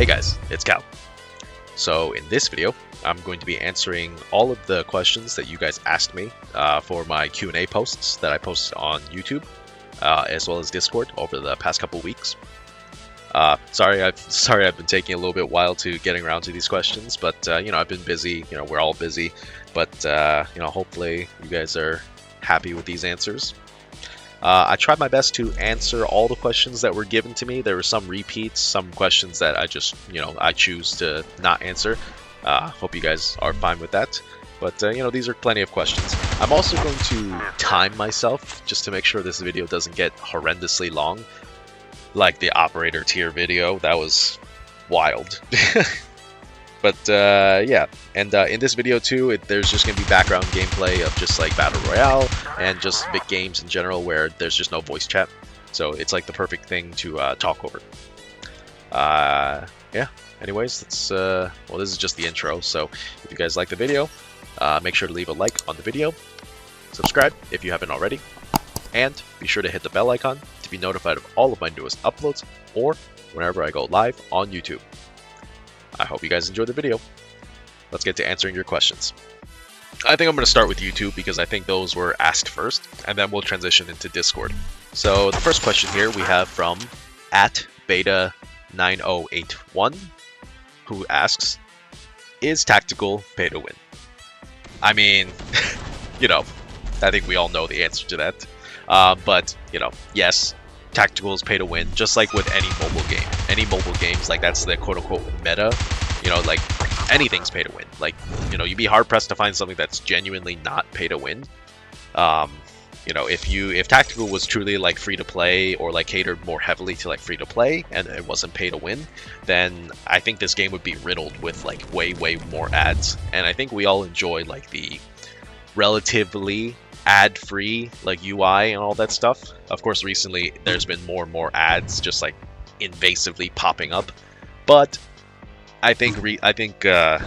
Hey guys, it's Cal. So in this video, I'm going to be answering all of the questions that you guys asked me for my Q&A posts that I post on YouTube, as well as Discord over the past couple weeks. Sorry I've been taking a little bit while to getting around to these questions, but I've been busy. We're all busy, but hopefully you guys are happy with these answers. I tried my best to answer all the questions that were given to me. There were some repeats, some questions that I just, I choose to not answer. Hope you guys are fine with that. But, these are plenty of questions. I'm also going to time myself just to make sure this video doesn't get horrendously long. Like the operator tier video, that was wild. But yeah, and in this video too, there's just going to be background gameplay of just like Battle Royale and just big games in general where there's just no voice chat. So it's like the perfect thing to talk over. Yeah, anyways, that's, well, this is just the intro. So if you guys like the video, make sure to leave a like on the video, subscribe if you haven't already, and be sure to hit the bell icon to be notified of all of my newest uploads or whenever I go live on YouTube. I hope you guys enjoyed the video. Let's get to answering your questions. I think I'm going to start with YouTube because I think those were asked first, and then we'll transition into Discord. So the first question here we have from @beta9081, who asks, is Tacticool pay to win? I mean, I think we all know the answer to that. But, yes, Tacticool is pay to win, just like with any mobile game. Any mobile games, like that's the quote-unquote meta. Like anything's pay to win. Like, you'd be hard pressed to find something that's genuinely not pay to win. If Tacticool was truly like free to play or like catered more heavily to like free to play and it wasn't pay to win, then I think this game would be riddled with like way more ads. And I think we all enjoy like the relatively ad-free like UI and all that stuff. Of course, recently there's been more and more ads just like invasively popping up, but I think yeah.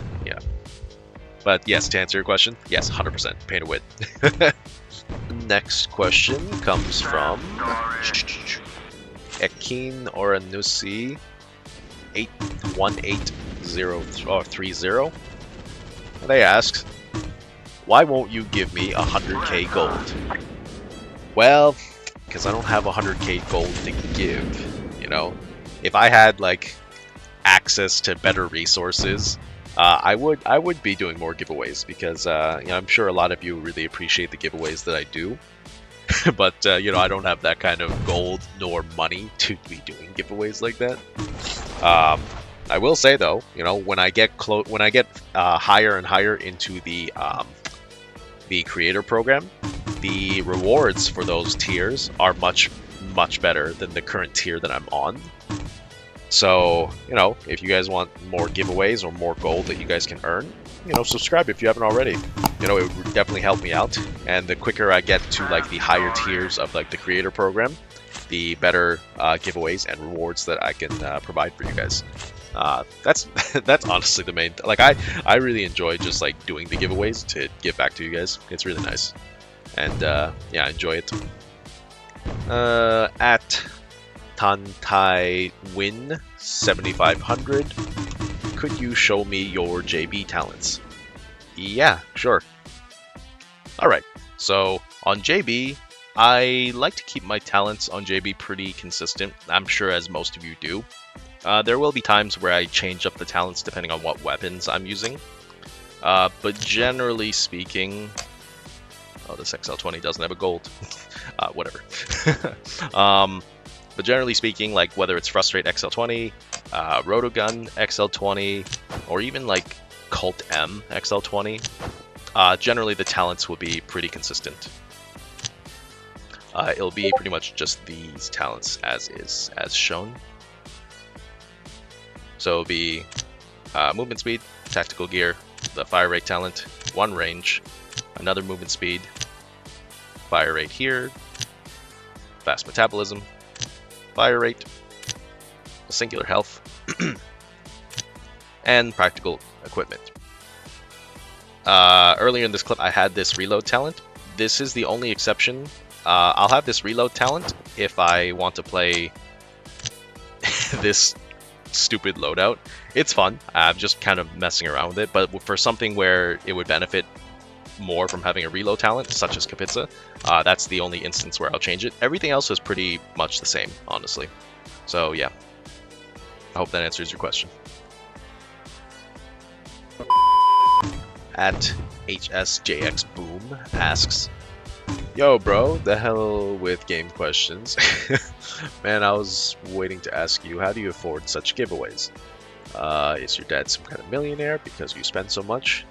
But yes, to answer your question, yes, 100% pay to win. Next question comes from Ekin Oranusi 81830. They ask, why won't you give me 100k gold? Well, because I don't have 100k gold to give. If I had like access to better resources, I would be doing more giveaways because I'm sure a lot of you really appreciate the giveaways that I do. But I don't have that kind of gold nor money to be doing giveaways like that. I will say though, when I get higher and higher into the creator program, the rewards for those tiers are much better than the current tier that I'm on. So, if you guys want more giveaways or more gold that you guys can earn, subscribe if you haven't already. It would definitely help me out. And the quicker I get to like the higher tiers of like the creator program, the better giveaways and rewards that I can provide for you guys. That's honestly the main like I really enjoy just like doing the giveaways to give back to you guys. It's really nice, and yeah, I enjoy it. At Tantai Win 7500, could you show me your JB talents? Yeah, sure. Alright, so on JB, I like to keep my talents on JB pretty consistent. I'm sure as most of you do. There will be times where I change up the talents depending on what weapons I'm using. But generally speaking... Oh, this XL20 doesn't have a gold. Whatever. But generally speaking, like whether it's Frustrate XL20, Rotogun XL20, or even like Cult M XL20, generally the talents will be pretty consistent. It'll be pretty much just these talents as shown. So it'll be movement speed, tactical gear, the fire rate talent, 1 range, another movement speed, fire rate here, fast metabolism, fire rate, singular health, and practical equipment. Earlier in this clip I had this reload talent. This is the only exception. I'll have this reload talent if I want to play this stupid loadout. It's fun. I'm just kind of messing around with it, but for something where it would benefit more from having a reload talent, such as Kapitsa, that's the only instance where I'll change it. Everything else is pretty much the same, honestly. So yeah, I hope that answers your question. At HSJXBoom asks, yo bro, the hell with game questions. Man, I was waiting to ask you, how do you afford such giveaways? Is your dad some kind of millionaire because you spend so much?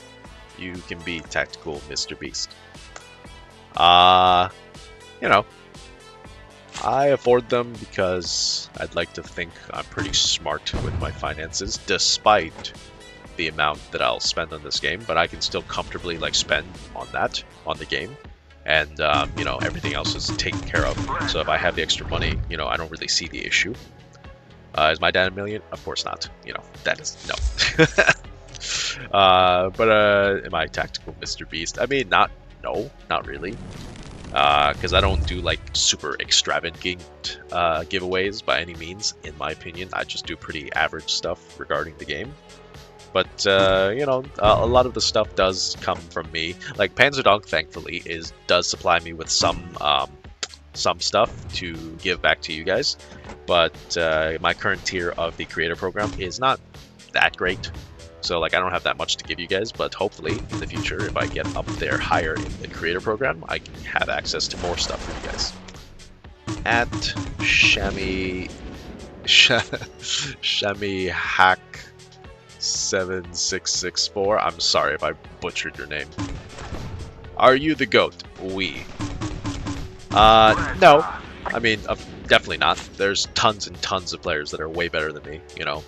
You can be tactical Mr. Beast. You know, I afford them because I'd like to think I'm pretty smart with my finances, despite the amount that I'll spend on this game, but I can still comfortably like spend on that, on the game. And, you know, everything else is taken care of. So if I have the extra money, you know, I don't really see the issue. Is my dad a million? Of course not. You know, that is no. Am I tactical Mr. Beast? I mean, no, not really. Because I don't do like super extravagant giveaways by any means, in my opinion. I just do pretty average stuff regarding the game. But, you know, a lot of the stuff does come from me. Like, Panzerdog, thankfully, does supply me with some stuff to give back to you guys. But my current tier of the creator program is not that great. So, like, I don't have that much to give you guys. But hopefully, in the future, if I get up there higher in the creator program, I can have access to more stuff for you guys. At Shami Hack 7664. I'm sorry if I butchered your name. Are you the GOAT? We. No. I mean, definitely not. There's tons and tons of players that are way better than me, you know.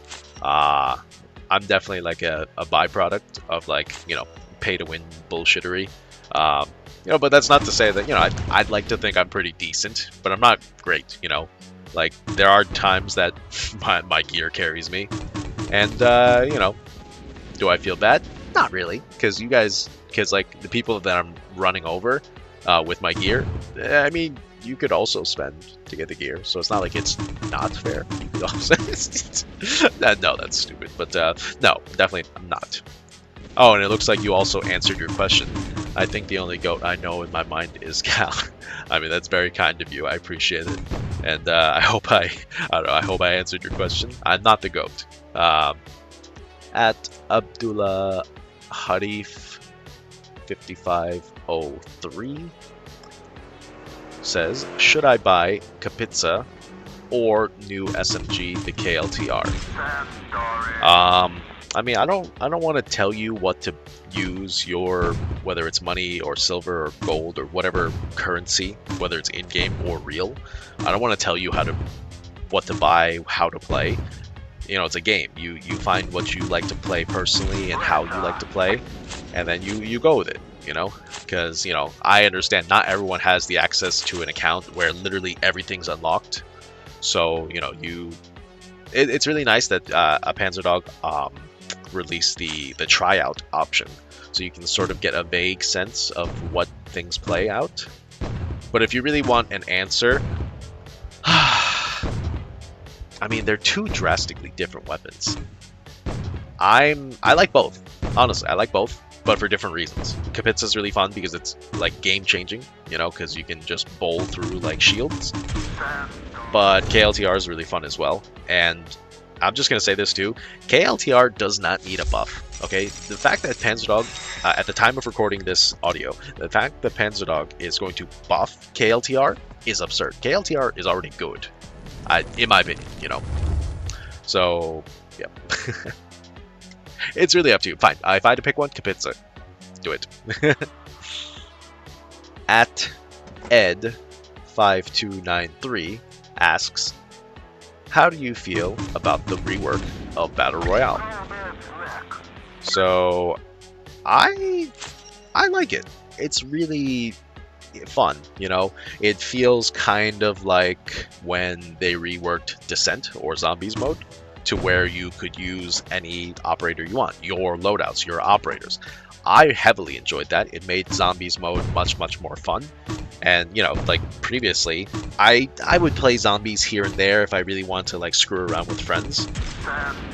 I'm definitely like a byproduct of like, you know, pay to win bullshittery. You know, but that's not to say that, you know, I'd like to think I'm pretty decent, but I'm not great, you know. Like, there are times that my gear carries me. And, you know, do I feel bad? Not really, because like, the people that I'm running over with my gear, I mean, you could also spend to get the gear, so it's not like it's not fair. You could also... No, that's stupid, but, no, definitely not. Oh, and it looks like you also answered your question. I think the only GOAT I know in my mind is Cal. I mean, that's very kind of you. I appreciate it. And, I hope I answered your question. I'm not the GOAT. At Abdullah Harif 5503 says, should I buy Kapitsa or new SMG, the KLTR? I mean, I don't want to tell you what to use your, whether it's money or silver or gold or whatever currency, whether it's in-game or real. I don't want to tell you what to buy, how to play. You know, it's a game. You find what you like to play personally and how you like to play, and then you go with it, you know? Because, you know, I understand not everyone has the access to an account where literally everything's unlocked. So, you know, it's really nice that a Panzerdog released the tryout option, so you can sort of get a vague sense of what things play out. But if you really want an answer, I mean, they're two drastically different weapons. I like both. Honestly, I like both, but for different reasons. Kapitsa's really fun because it's like game-changing, you know, because you can just bowl through like shields. But KLTR is really fun as well, and I'm just going to say this too, KLTR does not need a buff, okay? The fact that Panzerdog, at the time of recording this audio, the fact that Panzerdog is going to buff KLTR is absurd. KLTR is already good, in my opinion, you know? So, yeah. It's really up to you. Fine, if I had to pick one, Kapitsa. Do it. At Ed5293 asks, how do you feel about the rework of Battle Royale? So, I like it. It's really fun, you know? It feels kind of like when they reworked Descent or Zombies mode. to where you could use any operator you want, your loadouts, your operators. I heavily enjoyed that. It made zombies mode much more fun. And you know, like previously, I would play zombies here and there if I really want to like screw around with friends.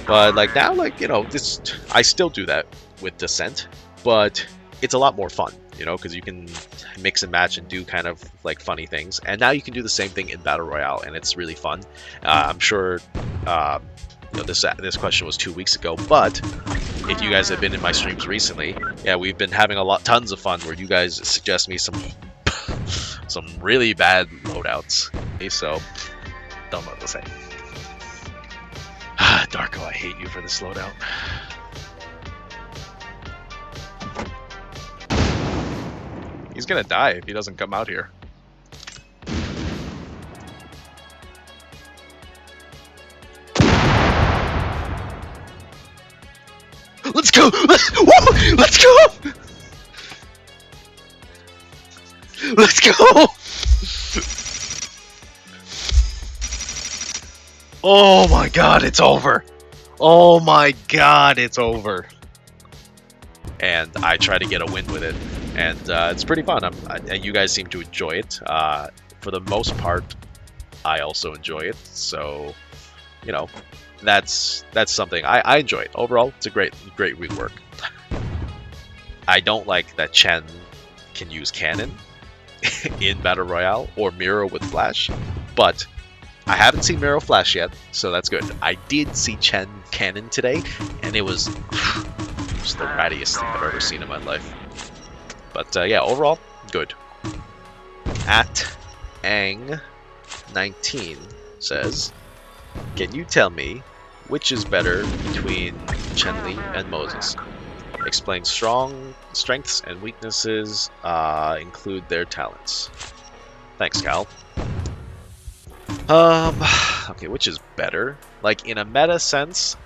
But like now, like, you know, this, I still do that with Descent, but it's a lot more fun, you know, because you can mix and match and do kind of like funny things. And now you can do the same thing in Battle Royale, and it's really fun. I'm sure you know, this question was 2 weeks ago, but if you guys have been in my streams recently, yeah, we've been having tons of fun where you guys suggest me some really bad loadouts. Okay, so don't know what to say. Darko, I hate you for this loadout. He's gonna die if he doesn't come out here. Let's go! Let's go! Let's go! Oh my god, it's over! Oh my god, it's over! And I try to get a win with it, and it's pretty fun. And you guys seem to enjoy it. For the most part, I also enjoy it. So, you know, that's something I enjoy it. Overall, it's a great rework. I don't like that Chen can use cannon in Battle Royale or Miru with flash, but I haven't seen Miru flash yet, so that's good. I did see Chen cannon today, and it was just the rattiest thing I've ever seen in my life. But yeah, overall, good. At Ang19 says, can you tell me which is better between Chen-Li and Moses? Explain strengths and weaknesses, include their talents. Thanks, Cal. Okay, which is better? Like, in a meta sense,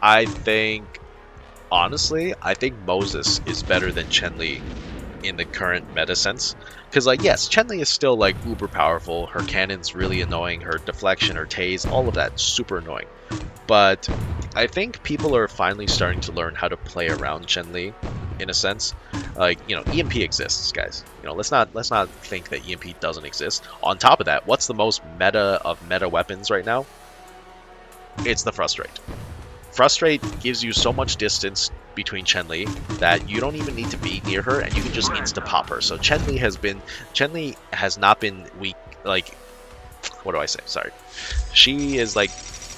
I think, honestly, I think Moses is better than Chen-Li in the current meta sense. Because, like, yes, Chen-Li is still, like, uber powerful. Her cannon's really annoying. Her deflection, her tase, all of that, super annoying. But I think people are finally starting to learn how to play around Chen-Li, in a sense. Like, you know, EMP exists, guys. You know, let's not think that EMP doesn't exist. On top of that, what's the most meta of meta weapons right now? It's the Frustrate. Frustrate gives you so much distance between Chen-Li that you don't even need to be near her, and you can just insta-pop her. So Chen-Li has not been weak, like, what do I say? Sorry. She is, like,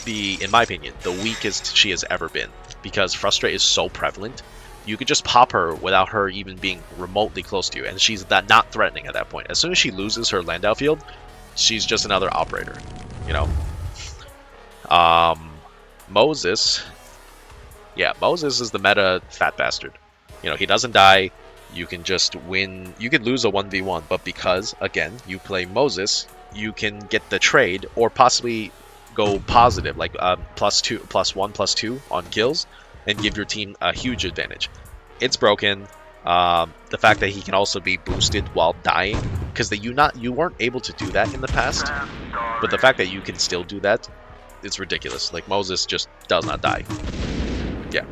in my opinion, the weakest she has ever been, because Frustrate is so prevalent. You could just pop her without her even being remotely close to you, and she's not threatening at that point. As soon as she loses her Landau field, she's just another operator, you know? Moses. Yeah, Moses is the meta fat bastard. You know, he doesn't die. You can just win. You could lose a 1v1, but because, again, you play Moses, you can get the trade or possibly go positive, like +2, +1, +2 on kills, and give your team a huge advantage. It's broken. The fact that he can also be boosted while dying, because you weren't able to do that in the past, but the fact that you can still do that, it's ridiculous. Like, Moses just does not die. Yeah,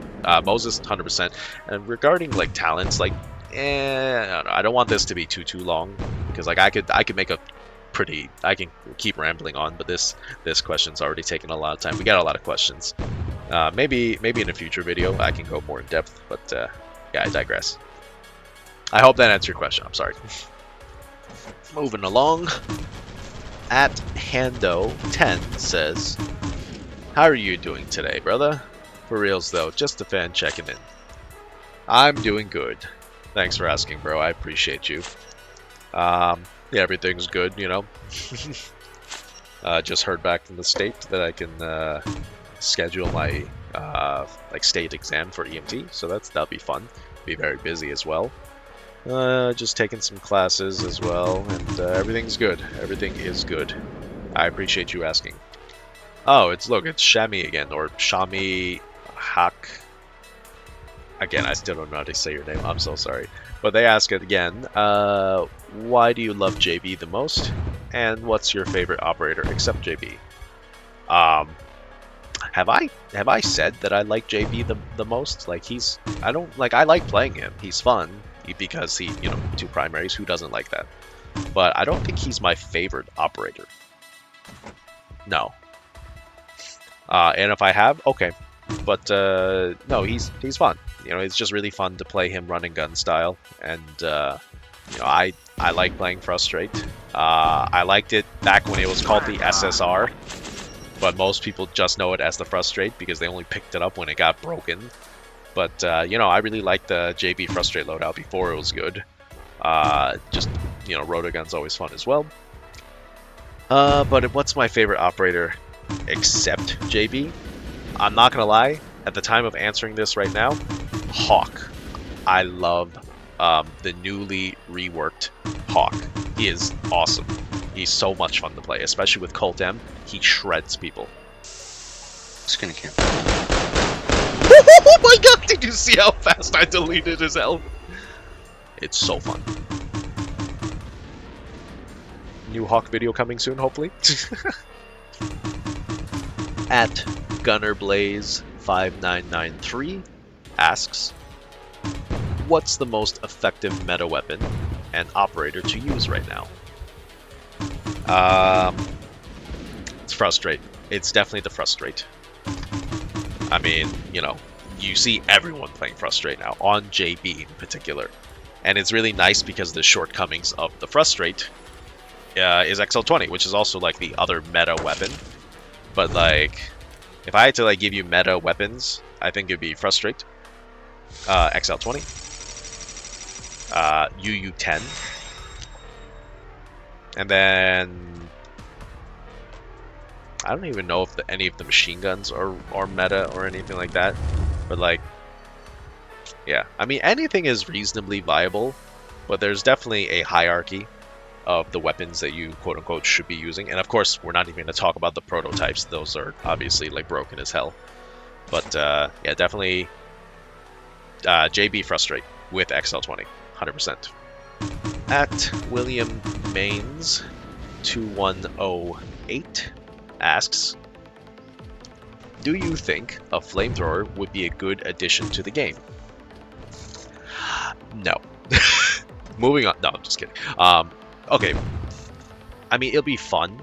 Moses 100%. And regarding like talents, like, I don't want this to be too long, because like I could make a pretty, I can keep rambling on, but this question's already taken a lot of time. We got a lot of questions. Maybe in a future video I can go more in depth, but yeah, I digress. I hope that answered your question. I'm sorry. Moving along. At Hando10 says, how are you doing today, brother? For reals though, just a fan checking in. I'm doing good. Thanks for asking, bro. I appreciate you. Yeah, everything's good, you know. Just heard back from the state that I can schedule my like state exam for EMT, so that'll be fun. Be very busy as well. Just taking some classes as well, and everything's good. Everything is good. I appreciate you asking. Oh, it's Shami again, or Shami Hak. Again, I still don't know how to say your name. I'm so sorry. But they ask it again. Why do you love JB the most? And what's your favorite operator except JB? have I said that I like JB the most? Like I like playing him. He's fun because he, you know, 2 primaries. Who doesn't like that? But I don't think he's my favorite operator. No. And if I have, okay. But no, he's fun. You know, it's just really fun to play him run and gun style, and you know, I like playing Frustrate. I liked it back when it was called the SSR, but most people just know it as the Frustrate because they only picked it up when it got broken. But you know, I really liked the JB Frustrate loadout before it was good. Just, you know, Rotogun's always fun as well. But what's my favorite operator except JB? I'm not gonna lie, at the time of answering this right now, Hawk. I love the newly reworked Hawk. He is awesome. He's so much fun to play, especially with Cult M. He shreds people. Just gonna camp. Oh my god, did you see how fast I deleted his health? It's so fun. New Hawk video coming soon, hopefully. At GunnerBlaze5993 asks, what's the most effective meta weapon and operator to use right now? It's Frustrate. It's definitely the Frustrate. I mean, you know, you see everyone playing Frustrate now, on JB in particular. And it's really nice because the shortcomings of the Frustrate is XL20, which is also like the other meta weapon. But like, if I had to like give you meta weapons, I think it'd be Frustrate, XL20, UU10, and then I don't even know if any of the machine guns are meta or anything like that. But like, yeah, I mean, anything is reasonably viable, but there's definitely a hierarchy of the weapons that you quote-unquote should be using. And of course, we're not even going to talk about the prototypes. Those are obviously like broken as hell. But yeah, definitely JB Frustrate with XL20, 100%. At William Mains 2108 asks, do you think a flamethrower would be a good addition to the game? No. Moving on. No, I'm just kidding. Okay, I mean, it'll be fun,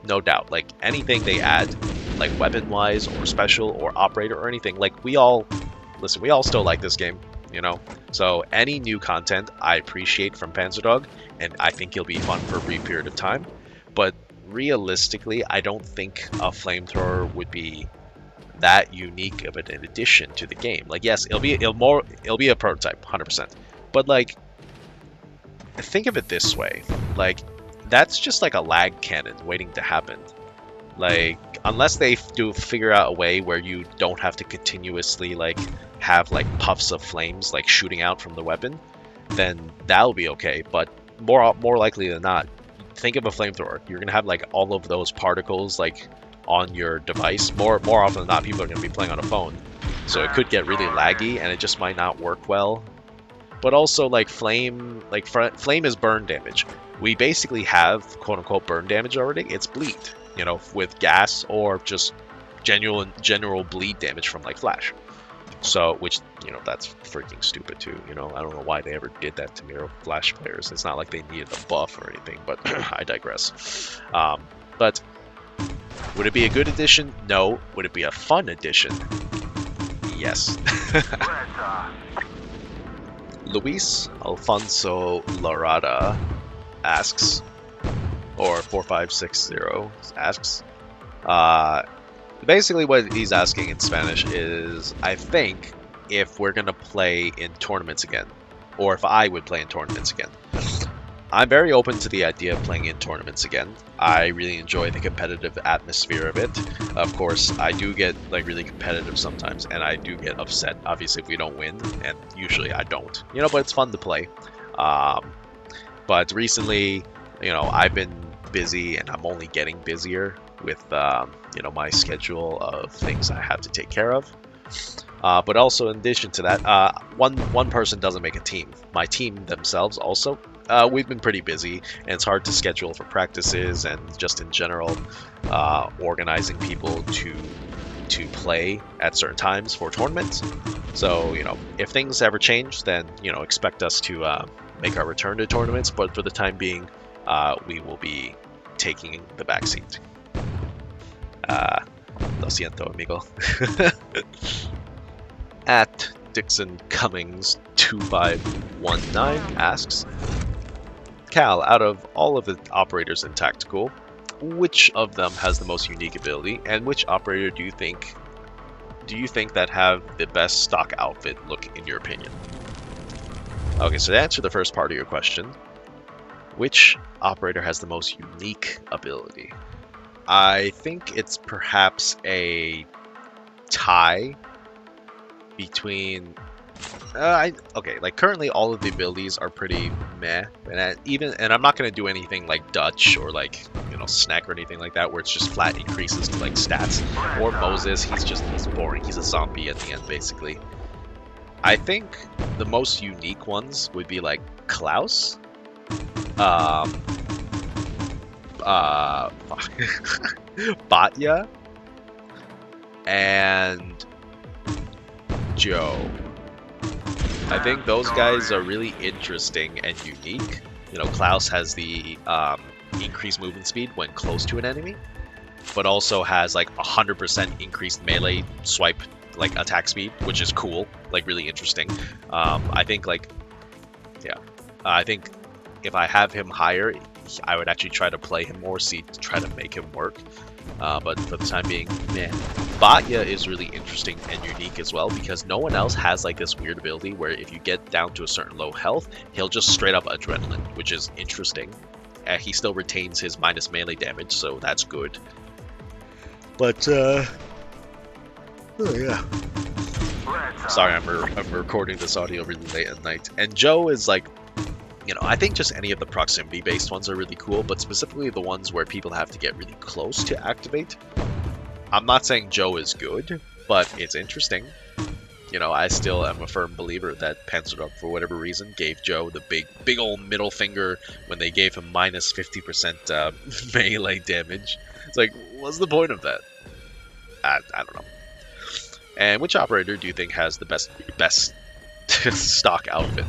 no doubt. Like, anything they add, like weapon-wise or special or operator or anything, like, we all still like this game, you know? So any new content I appreciate from Panzerdog, and I think it'll be fun for a brief period of time. But realistically, I don't think a flamethrower would be that unique of an addition to the game. Like, yes, it'll be a prototype, 100%. But like, think of it this way, like, that's just like a lag cannon waiting to happen. Like, unless they do figure out a way where you don't have to continuously like have like puffs of flames like shooting out from the weapon, then that'll be okay. But more likely than not, think of a flamethrower. You're gonna have like all of those particles like on your device. More often than not, people are gonna be playing on a phone, so it could get really laggy and it just might not work well. But also, like, flame is burn damage. We basically have quote-unquote burn damage already. It's bleed, you know, with gas or just general bleed damage from like flash. So, which, you know, that's freaking stupid too. You know, I don't know why they ever did that to Miru flash players. It's not like they needed a buff or anything, but I digress. But would it be a good addition? No. Would it be a fun addition? Yes. Luis Alfonso Larada asks, or 4560 asks, basically what he's asking in Spanish is, I think, if we're going to play in tournaments again, or if I would play in tournaments again. I'm very open to the idea of playing in tournaments again. I really enjoy the competitive atmosphere of it. Of course, I do get like really competitive sometimes, and I do get upset, obviously, if we don't win, and usually I don't. You know, but it's fun to play. But recently, you know, I've been busy, and I'm only getting busier with, you know, my schedule of things I have to take care of. But also, in addition to that, one person doesn't make a team. My team themselves also. We've been pretty busy, and it's hard to schedule for practices and just in general organizing people to to play at certain times for tournaments. So, you know, if things ever change, then, you know, expect us to make our return to tournaments. But for the time being, we will be taking the backseat. Lo siento, amigo. At Dixon Cummings 2519 asks, Cal, out of all of the operators in Tacticool, which of them has the most unique ability, and which operator do you think that have the best stock outfit look in your opinion? Okay, so to answer the first part of your question, which operator has the most unique ability? I think it's perhaps a tie between okay, like currently all of the abilities are pretty meh, and I'm not gonna do anything like Dutch or like, you know, Snack or anything like that where it's just flat increases to like stats. Or Moses, he's boring. He's a zombie at the end basically. I think the most unique ones would be like Klaus, Batya, and Joe. I think those guys are really interesting and unique. You know, Klaus has the increased movement speed when close to an enemy, but also has like 100% increased melee swipe like attack speed, which is cool, like really interesting. I think like, yeah, I think if I have him higher, I would actually try to play him more, try to make him work. But for the time being, man, Batya is really interesting and unique as well because no one else has like this weird ability where if you get down to a certain low health, he'll just straight up adrenaline, which is interesting. He still retains his minus melee damage, so that's good. But oh yeah. Sorry, I'm recording this audio really late at night. And Joe is like, you know, I think just any of the proximity-based ones are really cool, but specifically the ones where people have to get really close to activate. I'm not saying Joe is good, but it's interesting. You know, I still am a firm believer that Panzerdog, for whatever reason, gave Joe the big old middle finger when they gave him minus 50% melee damage. It's like, what's the point of that? I don't know. And which operator do you think has the best stock outfit?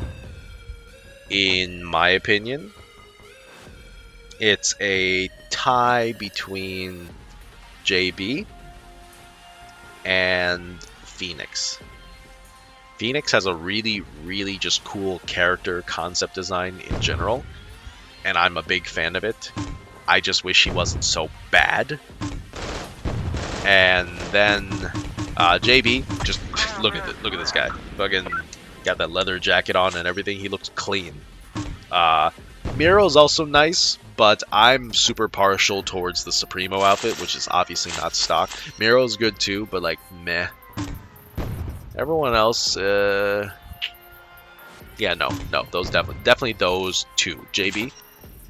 In my opinion, it's a tie between JB and Phoenix. Phoenix has a really, really just cool character concept design in general, and I'm a big fan of it. I just wish he wasn't so bad. And then JB, just look at this guy. Fucking got that leather jacket on and everything. He looks clean. Miro's also nice, but I'm super partial towards the Supremo outfit, which is obviously not stock. Miro's good too, but like meh. Everyone else, yeah, no, those definitely those two, JB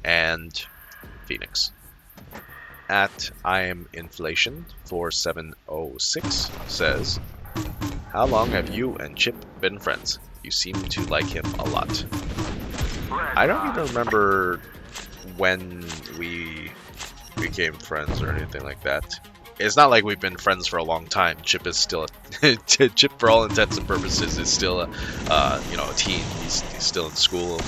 and Phoenix. At I am inflation 4706 says, how long have you and Chip been friends? You seem to like him a lot. I don't even remember when we became friends or anything like that. It's not like we've been friends for a long time. Chip is still Chip, for all intents and purposes, is still a teen. He's still in school,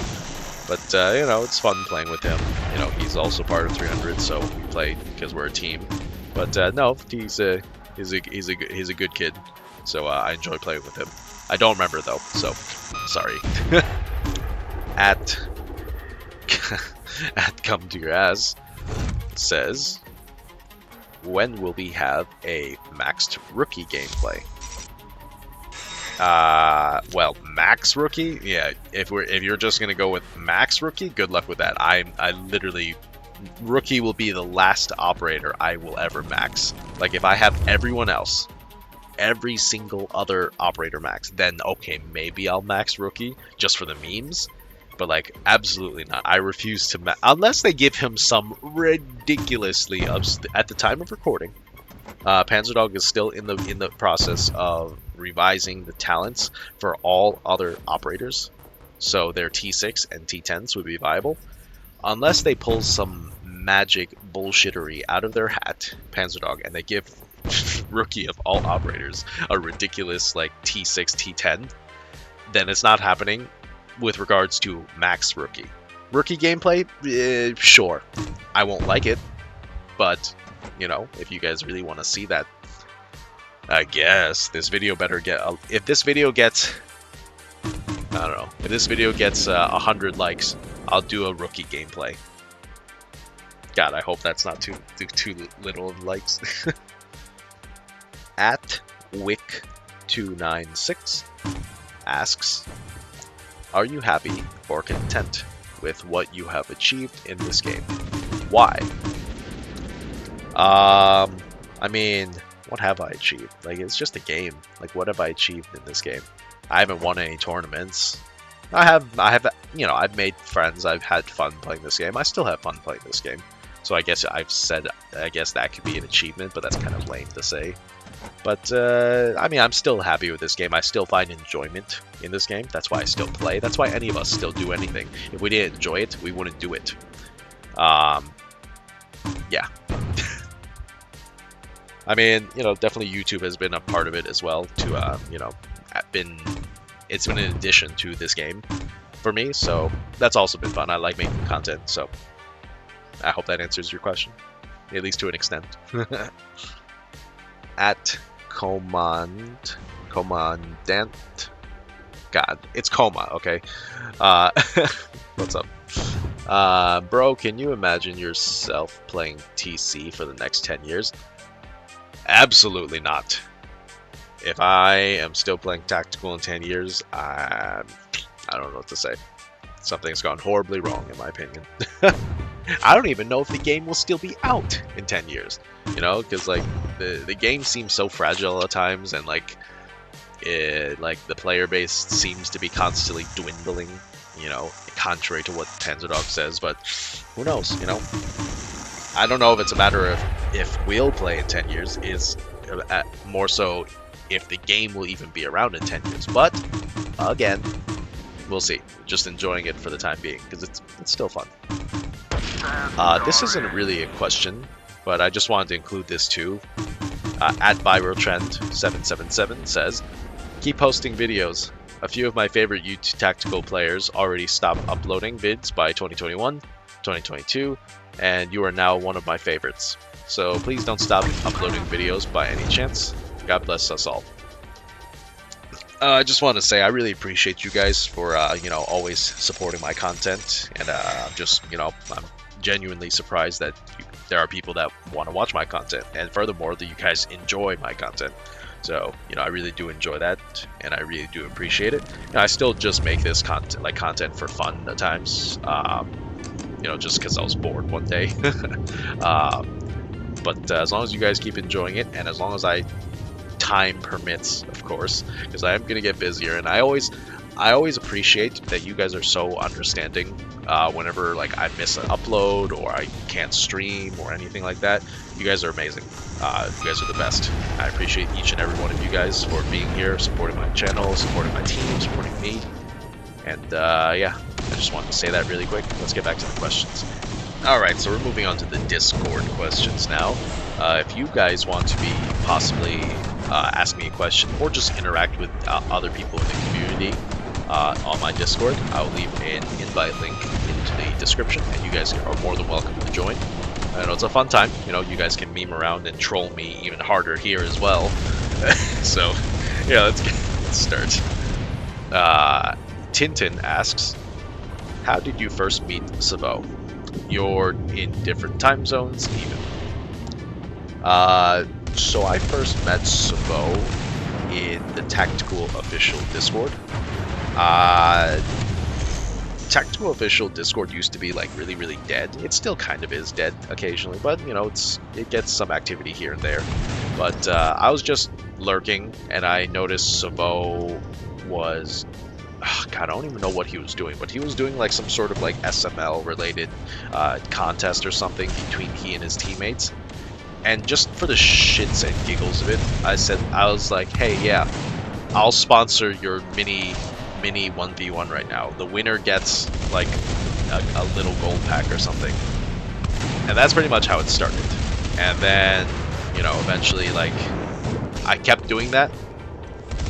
but you know, it's fun playing with him. You know, he's also part of 300, so we play because we're a team. But no, he's a good kid. So I enjoy playing with him. I don't remember though, so sorry. At come to your ass says, when will we have a maxed rookie gameplay? Well, max rookie, yeah. If you're just gonna go with max rookie, good luck with that. I literally, rookie will be the last operator I will ever max. Like if I have everyone else, every single other operator max, then okay, maybe I'll max rookie just for the memes. But like, absolutely not. I refuse to unless they give him some ridiculously at the time of recording. Panzerdog is still in the process of revising the talents for all other operators, so their T6 and T10s would be viable. Unless they pull some magic bullshittery out of their hat, Panzerdog, and they give rookie of all operators, a ridiculous like T6, T10, then it's not happening with regards to max rookie. Rookie gameplay, sure, I won't like it, but you know, if you guys really want to see that, I guess this video better get. If this video gets, I don't know, if this video gets 100 likes, I'll do a rookie gameplay. God, I hope that's not too little likes. At Wick296 asks, are you happy or content with what you have achieved in this game? Why? I mean, what have I achieved? Like, it's just a game. Like, what have I achieved in this game? I haven't won any tournaments. I have, you know, I've made friends. I've had fun playing this game. I still have fun playing this game. So I guess I guess that could be an achievement, but that's kind of lame to say. But, I mean, I'm still happy with this game. I still find enjoyment in this game. That's why I still play. That's why any of us still do anything. If we didn't enjoy it, we wouldn't do it. Yeah. I mean, you know, definitely YouTube has been a part of it as well to, you know, it's been an addition to this game for me, so that's also been fun. I like making content, so I hope that answers your question, at least to an extent. At Commandant, God, it's Coma, okay? What's up? Bro, can you imagine yourself playing TC for the next 10 years? Absolutely not. If I am still playing Tacticool in 10 years, I don't know what to say. Something's gone horribly wrong, in my opinion. I don't even know if the game will still be out in 10 years. You know, because like the game seems so fragile at times, and like the player base seems to be constantly dwindling. You know, contrary to what Panzerdog says, but who knows? You know, I don't know if it's a matter of if we'll play in 10 years, is more so if the game will even be around in 10 years. But again, we'll see. Just enjoying it for the time being, because it's still fun. This isn't really a question, but I just wanted to include this too. At ViralTrend777 says, keep posting videos. A few of my favorite YouTube Tactical players already stopped uploading vids by 2021, 2022, and you are now one of my favorites. So please don't stop uploading videos by any chance. God bless us all. I just want to say I really appreciate you guys for you know, always supporting my content, and I'm just, you know, I'm genuinely surprised that there are people that want to watch my content, and furthermore that you guys enjoy my content. So, you know, I really do enjoy that, and I really do appreciate it. And I still just make this content for fun at times, you know, just because I was bored one day. But as long as you guys keep enjoying it, and as long as time permits, of course, because I am gonna get busier, and I always appreciate that you guys are so understanding whenever like I miss an upload or I can't stream or anything like that. You guys are amazing. You guys are the best. I appreciate each and every one of you guys for being here, supporting my channel, supporting my team, supporting me. And yeah, I just wanted to say that really quick. Let's get back to the questions. Alright, so we're moving on to the Discord questions now. If you guys want to be possibly ask me a question or just interact with other people in the community on my Discord, I'll leave an invite link into the description, and you guys are more than welcome to join. I know it's a fun time. You know, you guys can meme around and troll me even harder here as well. So, yeah, let's start. Tintin asks, how did you first meet Savo? You're in different time zones, even. So I first met Savo in the Tacticool official Discord. Tactical official Discord used to be like really dead. It still kind of is dead occasionally, but you know, it gets some activity here and there. But I was just lurking, and I noticed Savo was, God, I don't even know what he was doing, but he was doing like some sort of like SML related contest or something between he and his teammates. And just for the shits and giggles of it, I was like, hey, yeah, I'll sponsor your mini 1v1 right now. The winner gets like a little gold pack or something. And that's pretty much how it started. And then you know, eventually, like, I kept doing that.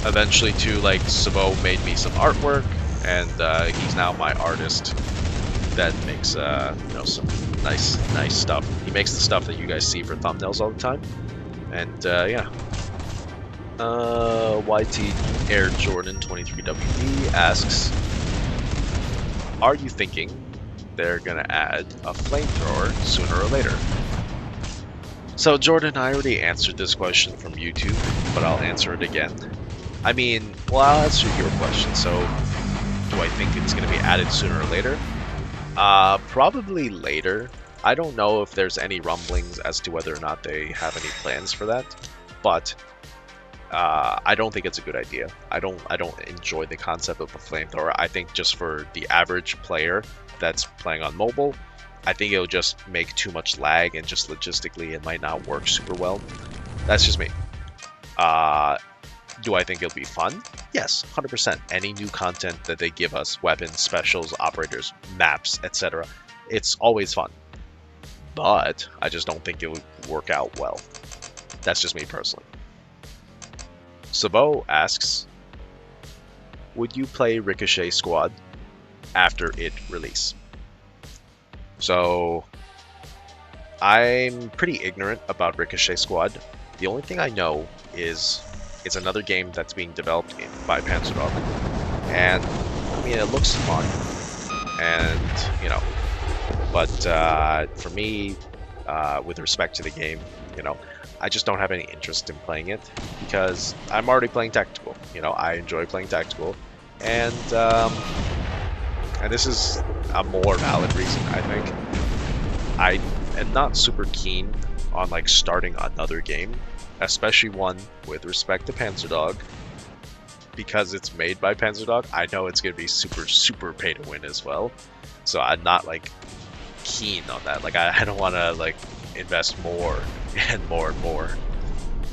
Eventually, too, like, Sabo made me some artwork, and he's now my artist that makes, you know, some nice stuff. He makes the stuff that you guys see for thumbnails all the time, and yeah. YT Air Jordan 23WD asks, are you thinking they're gonna add a flamethrower sooner or later? So Jordan, I already answered this question from YouTube, but I'll answer it again. I mean, well, I'll answer your question. So, do I think it's gonna be added sooner or later? Probably later. I don't know if there's any rumblings as to whether or not they have any plans for that, but I don't think it's a good idea. I don't enjoy the concept of a flamethrower. I think just for the average player that's playing on mobile, I think it'll just make too much lag, and just logistically it might not work super well. That's just me. Do I think it'll be fun? Yes, 100%. Any new content that they give us, weapons, specials, operators, maps, etc., it's always fun. But I just don't think it would work out well. That's just me personally. Sabo asks, would you play Ricochet Squad after it release? So, I'm pretty ignorant about Ricochet Squad. The only thing I know is it's another game that's being developed by Panzerdog. And, I mean, it looks fun. And, you know, but for me, with respect to the game, you know, I just don't have any interest in playing it because I'm already playing Tactical. You know, I enjoy playing Tactical, and this is a more valid reason, I think. I am not super keen on like starting another game, especially one with respect to Panzerdog, because it's made by Panzerdog. I know it's gonna be super pay to win as well, so I'm not like keen on that. Like I don't want to like invest more and more.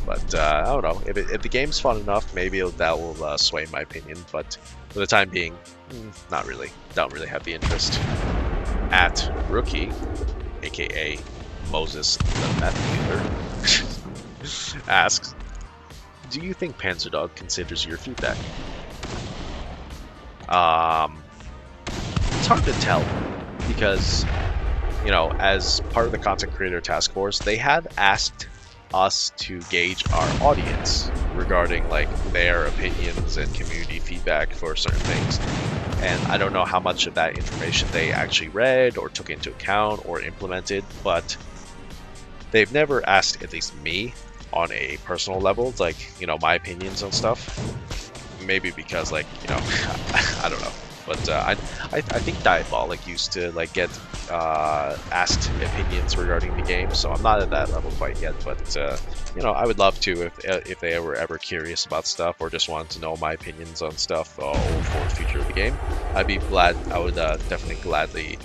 But I don't know, if the game's fun enough, maybe that will sway my opinion. But for the time being, not really. Don't really have the interest. At Rookie, aka Moses the Meth Dealer, asks, do you think Panzerdog considers your feedback? It's hard to tell because, you know, as part of the content creator task force, they have asked us to gauge our audience regarding like their opinions and community feedback for certain things. And I don't know how much of that information they actually read or took into account or implemented, but they've never asked, at least me, on a personal level, like, you know, my opinions on stuff. Maybe because, like, you know, I don't know. But I think Diabolic used to like get asked opinions regarding the game, so I'm not at that level quite yet. But you know, I would love to if they were ever curious about stuff or just wanted to know my opinions on stuff for the future of the game. I'd be glad. I would definitely gladly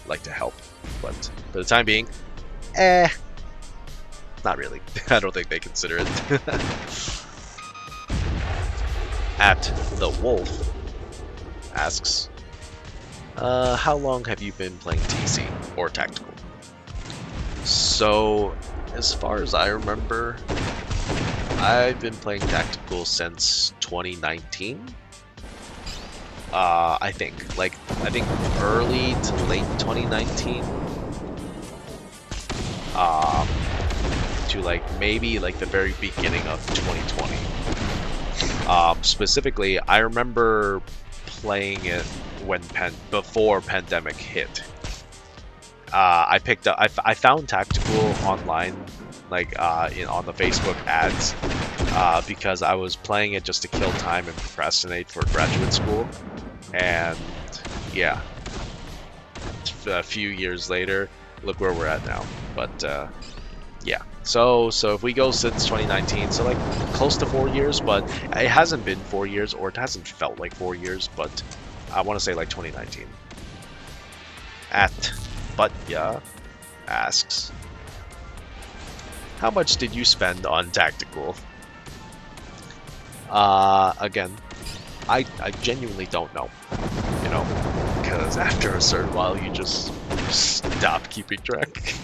like to help. But for the time being, not really. I don't think they consider it. At the Wolf asks, how long have you been playing TC or Tactical? So, as far as I remember, I've been playing Tactical since 2019. I think early to late 2019. To like maybe like the very beginning of 2020. Specifically, I remember playing it when before pandemic hit. I picked up. I found Tactical online, like on the Facebook ads, because I was playing it just to kill time and procrastinate for graduate school, and yeah, a few years later, look where we're at now. But yeah. So if we go since 2019, so like close to 4 years, but it hasn't been 4 years, or it hasn't felt like 4 years, but I want to say like 2019. At Butya asks, how much did you spend on Tactical? Again, I genuinely don't know, you know, because after a certain while you just stop keeping track.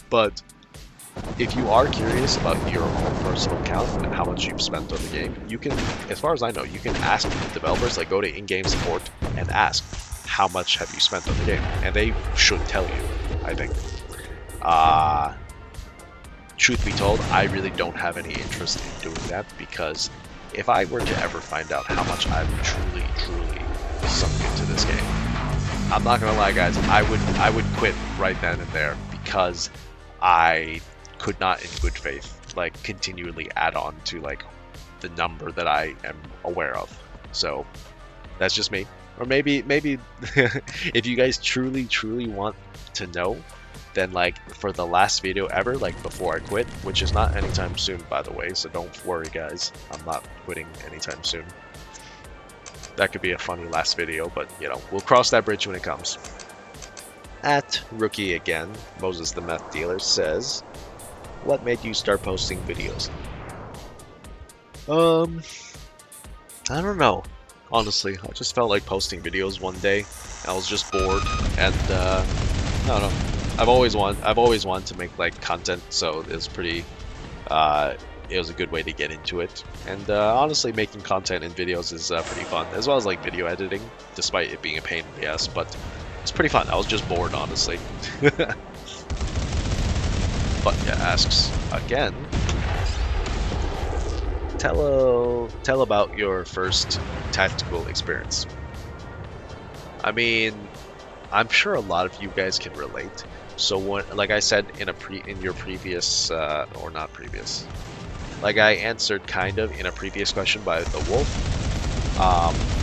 But if you are curious about your own personal account and how much you've spent on the game, you can, as far as I know, you can ask the developers, like go to in-game support and ask how much have you spent on the game, and they should tell you, I think. Truth be told, I really don't have any interest in doing that, because if I were to ever find out how much I've truly sunk into this game, I'm not gonna lie, guys, I would quit right then and there, because I could not in good faith like continually add on to like the number that I am aware of. So that's just me. Or maybe if you guys truly want to know, then like for the last video ever, like before I quit, which is not anytime soon, by the way, so don't worry guys, I'm not quitting anytime soon. That could be a funny last video, but you know, we'll cross that bridge when it comes. At Rookie again, Moses the Meth Dealer says, what made you start posting videos? I don't know. Honestly, I just felt like posting videos one day. I was just bored, and I don't know. I've always wanted to make like content, so it was pretty. It was a good way to get into it, and honestly, making content in videos is pretty fun, as well as like video editing, despite it being a pain in the ass. But it's pretty fun. I was just bored, honestly. But yeah, asks again. Tell about your first tactical experience. I mean, I'm sure a lot of you guys can relate. So when, like I said in your previous or not previous, like I answered kind of in a previous question by the Wolf.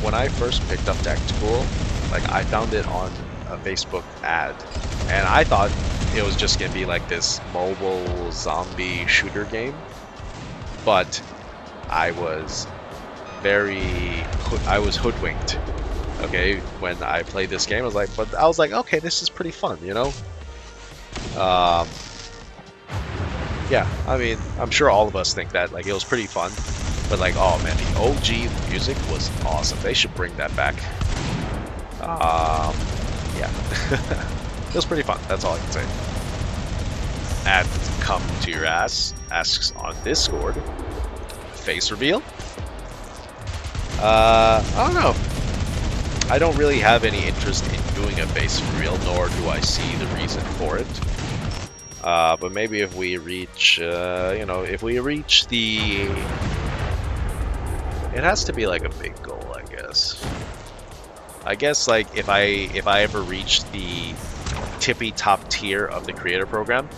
When I first picked up TACTICOOL, like I found it on a Facebook ad, and I thought it was just gonna be like this mobile zombie shooter game, but I was hoodwinked. Okay, when I played this game, I was like, okay, this is pretty fun, you know. Yeah, I mean, I'm sure all of us think that, like, it was pretty fun, but like, oh man, the OG music was awesome. They should bring that back. Yeah, it was pretty fun. That's all I can say. At Come to Your Ass asks on Discord, face reveal? I don't know. I don't really have any interest in doing a face reveal, nor do I see the reason for it. But maybe if we reach, you know, if we reach the... It has to be like a big goal, I guess. I guess like if I ever reach the tippy top tier of the creator program,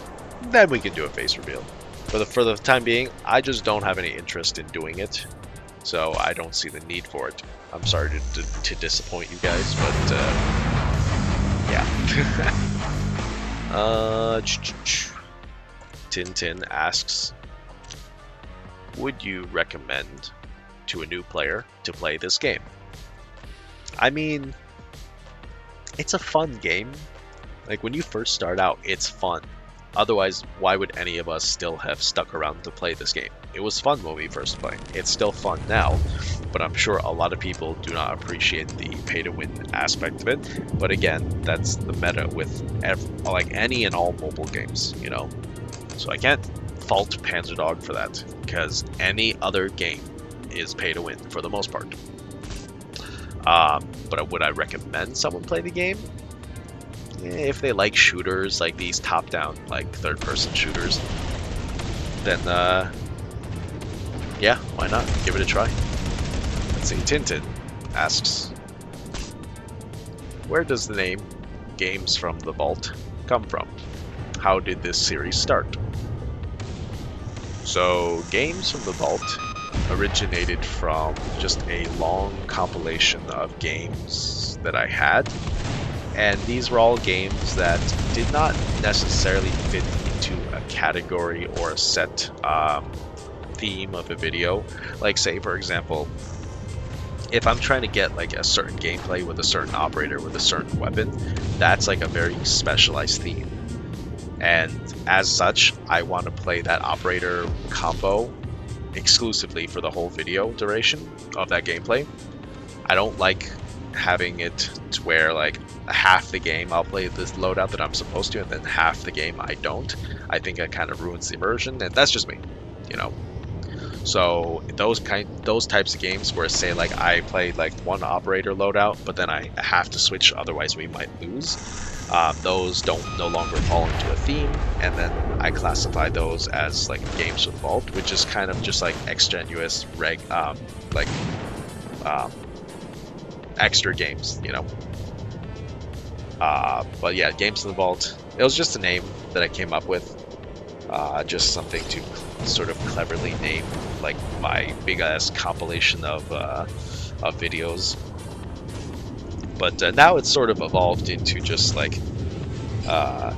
then we can do a face reveal. For the time being, I just don't have any interest in doing it, so I don't see the need for it. I'm sorry to disappoint you guys, but yeah. Tintin asks, would you recommend to a new player to play this game? I mean, it's a fun game. Like when you first start out, it's fun. Otherwise, why would any of us still have stuck around to play this game? It was fun when we first played. It's still fun now, but I'm sure a lot of people do not appreciate the pay-to-win aspect of it. But again, that's the meta with like any and all mobile games, you know? So I can't fault Panzerdog for that, because any other game is pay-to-win for the most part. But would I recommend someone play the game? If they like shooters, like these top-down, like third-person shooters, then yeah, why not? Give it a try. Let's see. Tintin asks, where does the name Games from the Vault come from? How did this series start? So, Games from the Vault originated from just a long compilation of games that I had, and these were all games that did not necessarily fit into a category or a set theme of a video. Like, say for example, if I'm trying to get like a certain gameplay with a certain operator with a certain weapon, that's like a very specialized theme, and as such I want to play that operator combo exclusively for the whole video duration of that gameplay. I don't like having it to where like half the game I'll play this loadout that I'm supposed to, and then half the game I don't, I think it kind of ruins the immersion, and that's just me, you know. So those types of games where, say, like I play like one operator loadout, but then I have to switch, otherwise we might lose. Those don't no longer fall into a theme, and then I classify those as like games with vault, which is kind of just like extraneous extra games, you know. But yeah, games in the vault. It was just a name that I came up with, just something to sort of cleverly name like my big ass compilation of videos. But now it's sort of evolved into just like I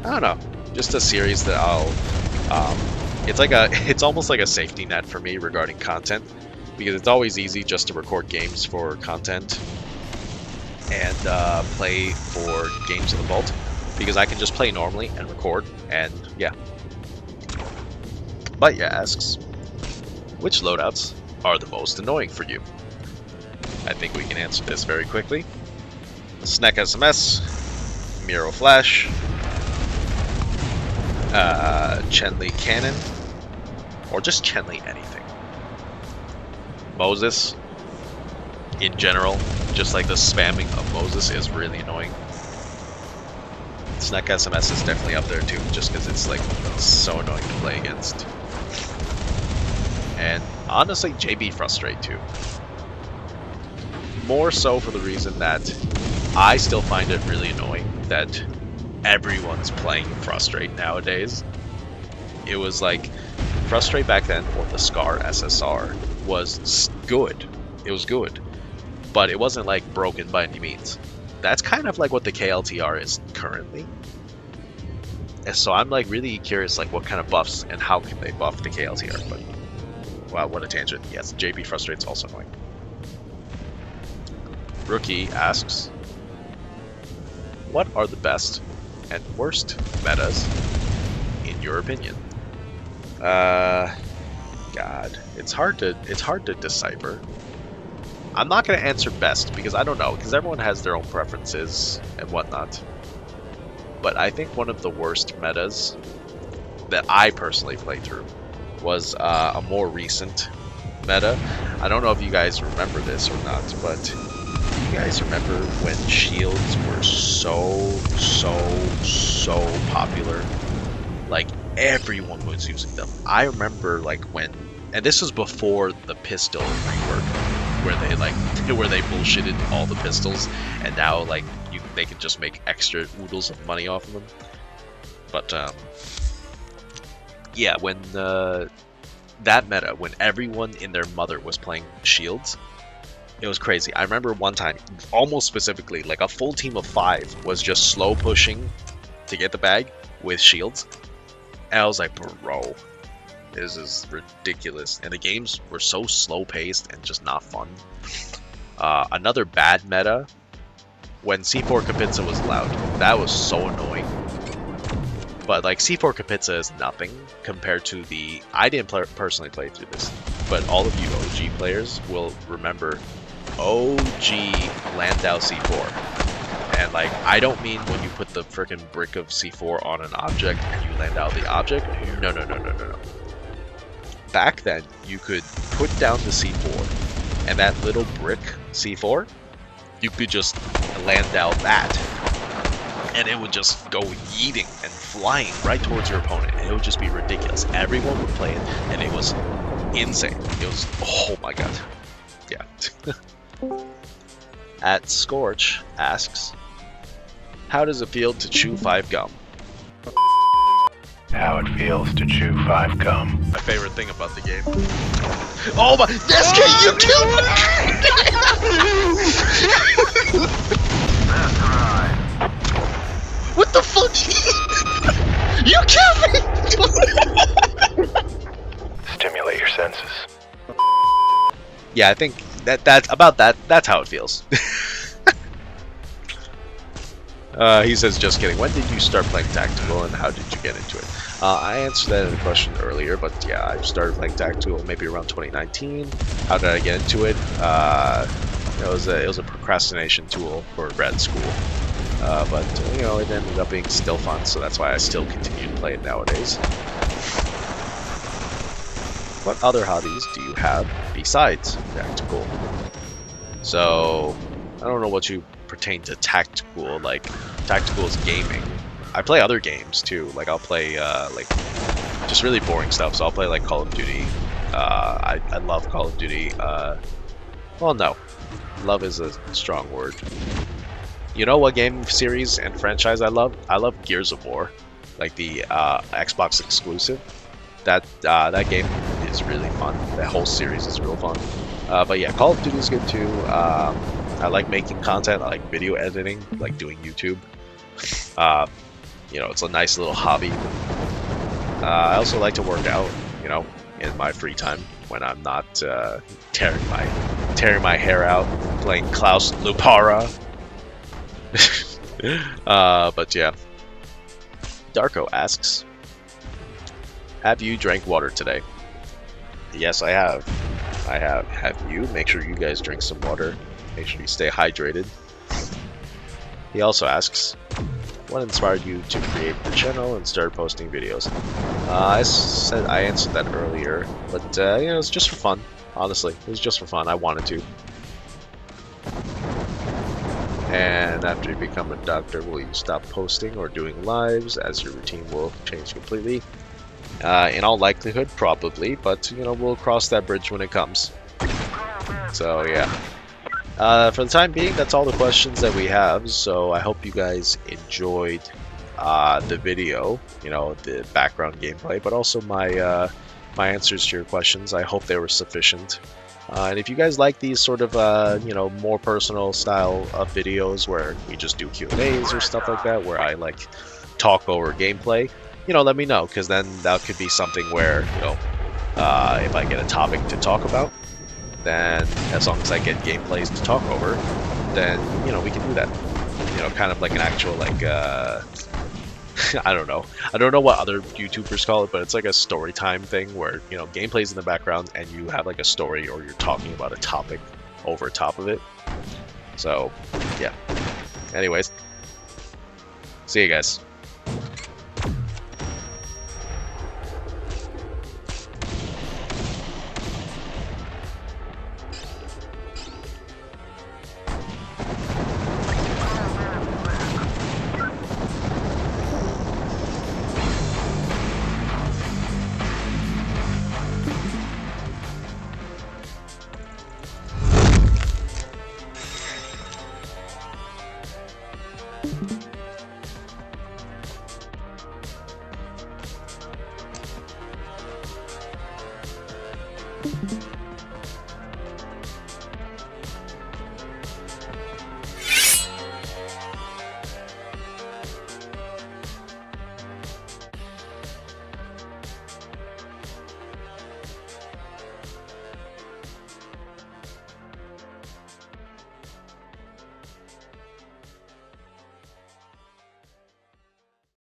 don't know, just a series that I'll it's almost like a safety net for me regarding content, because it's always easy just to record games for content and play for games in the vault, because I can just play normally and record, and yeah. But yeah asks, which loadouts are the most annoying for you? I think we can answer this very quickly. Snack SMS, Miru Flash, Chen-Li Cannon, or just Chen-Li anything. Moses, in general, just like the spamming of Moses is really annoying. Snack SMS is definitely up there too, just because it's like so annoying to play against. And honestly, JB Frustrate too. More so for the reason that I still find it really annoying that everyone's playing Frustrate nowadays. It was like Frustrate back then, or the Scar SSR, was good. It was good, but it wasn't like broken by any means. That's kind of like what the KLTR is currently. And so I'm like really curious, like what kind of buffs and how can they buff the KLTR. But wow, what a tangent. Yes, JB Frustrate's also annoying. Rookie asks, what are the best and worst metas in your opinion? God, it's hard to decipher. I'm not going to answer best because I don't know, because everyone has their own preferences and whatnot. But I think one of the worst metas that I personally played through was a more recent meta. I don't know if you guys remember this or not, but do you guys remember when shields were so popular? Like everyone was using them. I remember like when, and this was before the pistol rework, where they bullshitted all the pistols, and now like they can just make extra oodles of money off of them. But yeah, when that meta, when everyone in their mother was playing shields, it was crazy. I remember one time, almost specifically, like a full team of 5 was just slow pushing to get the bag with shields, and I was like, bro, this is ridiculous. And the games were so slow paced and just not fun. Another bad meta, when C4 Kapitsa was allowed, that was so annoying. But like C4 Kapitsa is nothing compared to the, I didn't personally play through this, but all of you OG players will remember OG Landau C4. And like, I don't mean when you put the frickin' brick of C4 on an object and you land out the object. No. Back then, you could put down the C4, and that little brick C4, you could just land out that, and it would just go yeeting and flying right towards your opponent, and it would just be ridiculous. Everyone would play it, and it was insane. It was, oh my god. Yeah. At Scorch asks, how does it feel to chew 5 gum? How it feels to chew 5 gum. My favorite thing about the game. Oh my, SK, you killed me! That's right. What the fuck? You killed me! Stimulate your senses. Yeah, I think that's how it feels. He says, just kidding. When did you start playing Tactical and how did you get into it? I answered that in a question earlier, but yeah, I started playing Tactical maybe around 2019. How did I get into it? It was a procrastination tool for grad school. But you know, it ended up being still fun, so that's why I still continue to play it nowadays. What other hobbies do you have besides Tacticool? So, I don't know what you pertain to Tacticool. Like, Tacticool is gaming. I play other games too. Like, I'll play like just really boring stuff. So I'll play like Call of Duty. I love Call of Duty. Well, no, love is a strong word. You know what game series and franchise I love? I love Gears of War, like the Xbox exclusive. That game is really fun. That whole series is real fun. But yeah, Call of Duty is good too. I like making content. I like video editing, like doing YouTube. You know, it's a nice little hobby. I also like to work out, you know, in my free time when I'm not tearing my hair out playing Klaus Lupara. But yeah, Darko asks, have you drank water today? Yes, I have. Have you? Make sure you guys drink some water. Make sure you stay hydrated. He also asks, what inspired you to create the channel and start posting videos? I answered that earlier, but you know, it's just for fun. Honestly, it was just for fun. I wanted to. And after you become a doctor, will you stop posting or doing lives, as your routine will change completely? In all likelihood, probably, but you know, we'll cross that bridge when it comes. So yeah. For the time being, that's all the questions that we have. So I hope you guys enjoyed the video. You know, the background gameplay, but also my my answers to your questions. I hope they were sufficient. And if you guys like these sort of, you know, more personal style of videos where we just do Q&As or stuff like that, where I like talk over gameplay, you know, let me know, because then that could be something where, you know, if I get a topic to talk about, then as long as I get gameplays to talk over, then, you know, we can do that. You know, kind of like an actual, like, I don't know what other YouTubers call it, but it's like a story time thing where, you know, gameplay's in the background and you have like a story or you're talking about a topic over top of it. So, yeah. Anyways, see you guys. You